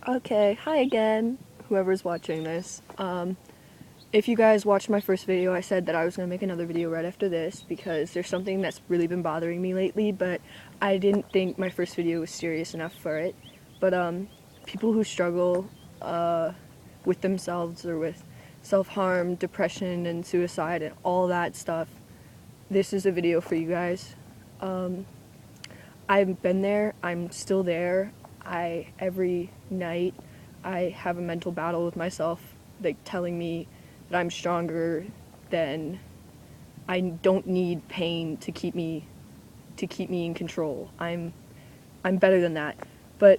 Okay, hi again, whoever's watching this. If you guys watched my first video, I said that I was going to make another video right after this because there's something that's really been bothering me lately, but I didn't think my first video was serious enough for it. But, people who struggle, with themselves or with self-harm, depression, and suicide and all that stuff, this is a video for you guys. I've been there, I'm still there. Every night, I have a mental battle with myself, like telling me that I'm stronger than I don't need pain to keep me in control. I'm better than that. But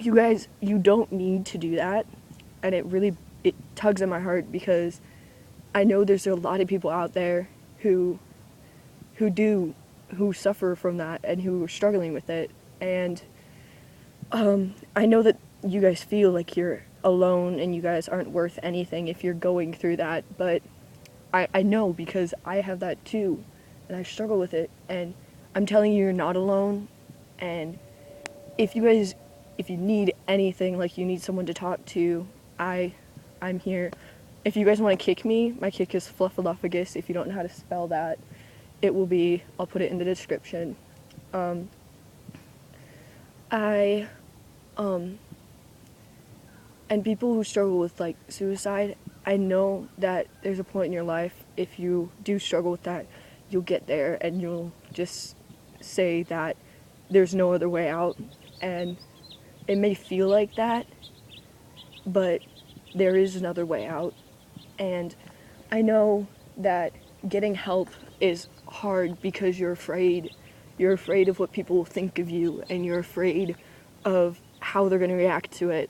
you guys, you don't need to do that. And it tugs at my heart because I know there's a lot of people out there who who suffer from that and who are struggling with it. And I know that you guys feel like you're alone and you guys aren't worth anything if you're going through that, but I know because I have that too, and I struggle with it, and I'm telling you, you're not alone. And if you need anything, like you need someone to talk to, I'm here. If you guys want to kick me, my kick is Fluffiluffigus. If you don't know how to spell that, I'll put it in the description. I and people who struggle with like suicide, I know that there's a point in your life, if you do struggle with that, you'll get there and you'll just say that there's no other way out. And it may feel like that, but there is another way out. And I know that getting help is hard because you're afraid. You're afraid of what people will think of you, and you're afraid of how they're going to react to it.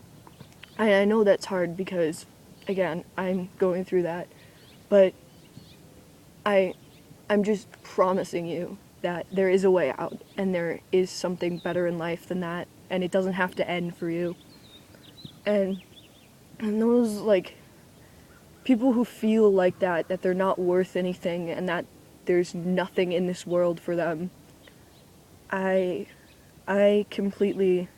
I know that's hard because, again, I'm going through that, but I'm just promising you that there is a way out, and there is something better in life than that, and it doesn't have to end for you. And those, like, people who feel like that they're not worth anything, and that there's nothing in this world for them, I completely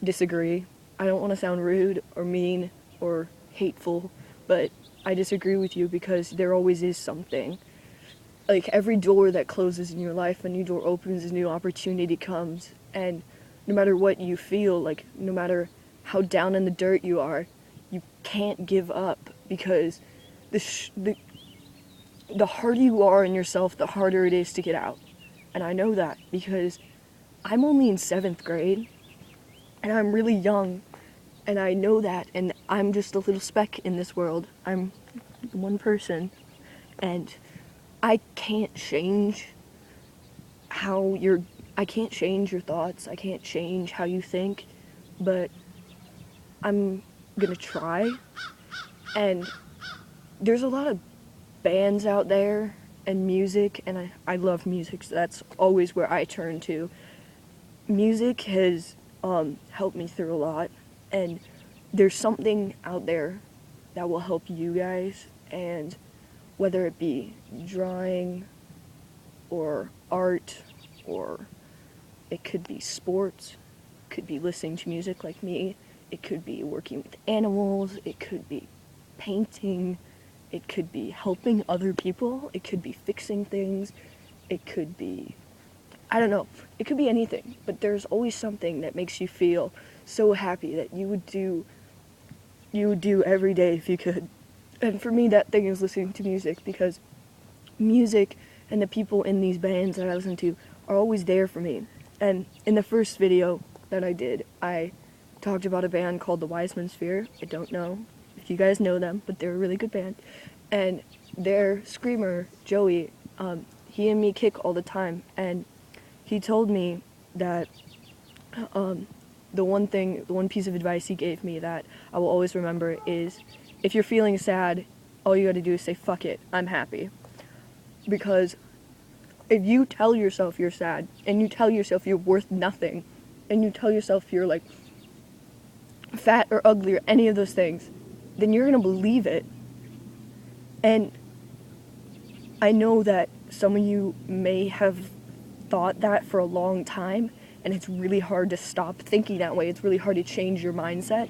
disagree. I don't want to sound rude or mean or hateful, but I disagree with you because there always is something. Like every door that closes in your life, a new door opens, a new opportunity comes, and no matter what you feel, like no matter how down in the dirt you are, you can't give up because the harder you are in yourself, the harder it is to get out. And I know that because I'm only in 7th grade and I'm really young, and I know that, and I'm just a little speck in this world. I'm one person, and I can't change I can't change your thoughts, I can't change how you think, but I'm gonna try. And there's a lot of bands out there and music, and I love music, so that's always where I turn to. Music has helped me through a lot, and there's something out there that will help you guys, and whether it be drawing or art, or it could be sports, it could be listening to music like me, it could be working with animals, it could be painting, it could be helping other people, it could be fixing things, it could be, I don't know, it could be anything, but there's always something that makes you feel so happy that you would do every day if you could. And for me, that thing is listening to music, because music and the people in these bands that I listen to are always there for me. And in the first video that I did, I talked about a band called the Wiseman Sphere. I don't know if you guys know them, but they're a really good band. And their screamer, Joey, he and me kick all the time, and he told me that the one piece of advice he gave me that I will always remember is, if you're feeling sad, all you gotta do is say, fuck it, I'm happy. Because if you tell yourself you're sad, and you tell yourself you're worth nothing, and you tell yourself you're like fat or ugly or any of those things, then you're gonna believe it. And I know that some of you may have thought that for a long time, and it's really hard to stop thinking that way. It's really hard to change your mindset,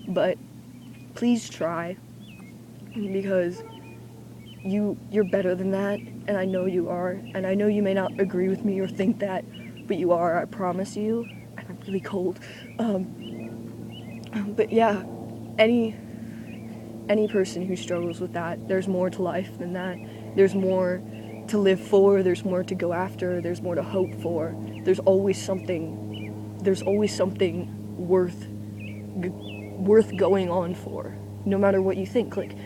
but please try, because you're better than that, and I know you are, and I know you may not agree with me or think that, but you are, I promise you. And I'm really cold. But yeah, any person who struggles with that, there's more to life than that. There's more to live for, there's more to go after, there's more to hope for. There's always something worth going on for, no matter what you think. Like,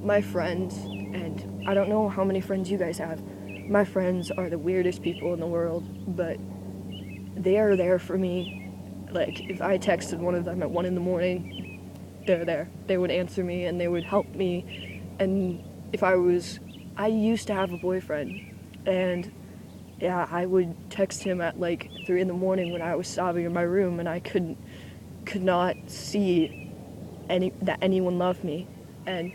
my friends, and I don't know how many friends you guys have, my friends are the weirdest people in the world, but they are there for me. Like, if I texted one of them at 1 a.m, they're there. They would answer me, and they would help me. And I used to have a boyfriend, and yeah, I would text him at like 3 a.m. when I was sobbing in my room, and I could not see that anyone loved me. And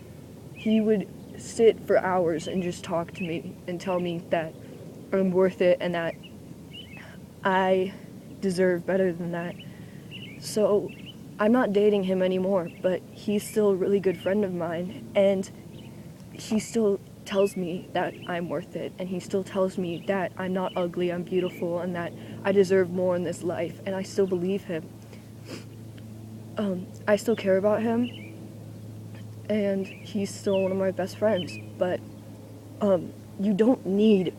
he would sit for hours and just talk to me and tell me that I'm worth it and that I deserve better than that. So I'm not dating him anymore, but he's still a really good friend of mine, and he still tells me that I'm worth it, and he still tells me that I'm not ugly, I'm beautiful, and that I deserve more in this life, and I still believe him. I still care about him, and he's still one of my best friends, but you don't need...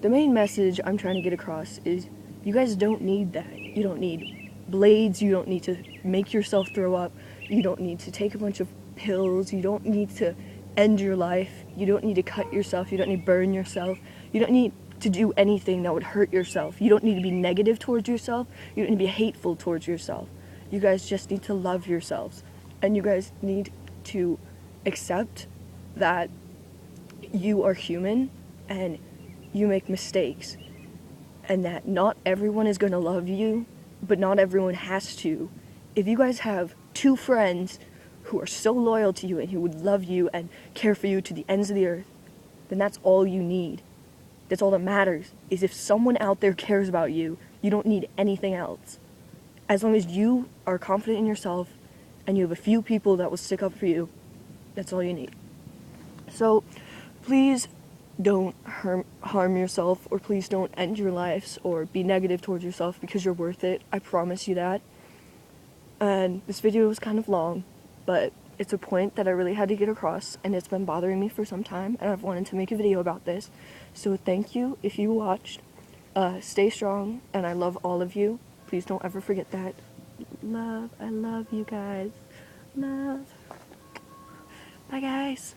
The main message I'm trying to get across is you guys don't need that. You don't need blades, you don't need to make yourself throw up, you don't need to take a bunch of pills, you don't need to end your life, you don't need to cut yourself, you don't need to burn yourself, you don't need to do anything that would hurt yourself, you don't need to be negative towards yourself, you don't need to be hateful towards yourself. You guys just need to love yourselves, and you guys need to accept that you are human and you make mistakes, and that not everyone is going to love you, but not everyone has to. If you guys have 2 friends who are so loyal to you and who would love you and care for you to the ends of the earth, then that's all you need. That's all that matters, is if someone out there cares about you, you don't need anything else. As long as you are confident in yourself and you have a few people that will stick up for you, that's all you need. So please don't harm yourself, or please don't end your lives or be negative towards yourself, because you're worth it. I promise you that. And this video was kind of long, but it's a point that I really had to get across, and it's been bothering me for some time, and I've wanted to make a video about this. So thank you if you watched. Stay strong, and I love all of you. Please don't ever forget that. Love, I love you guys. Love. Bye guys.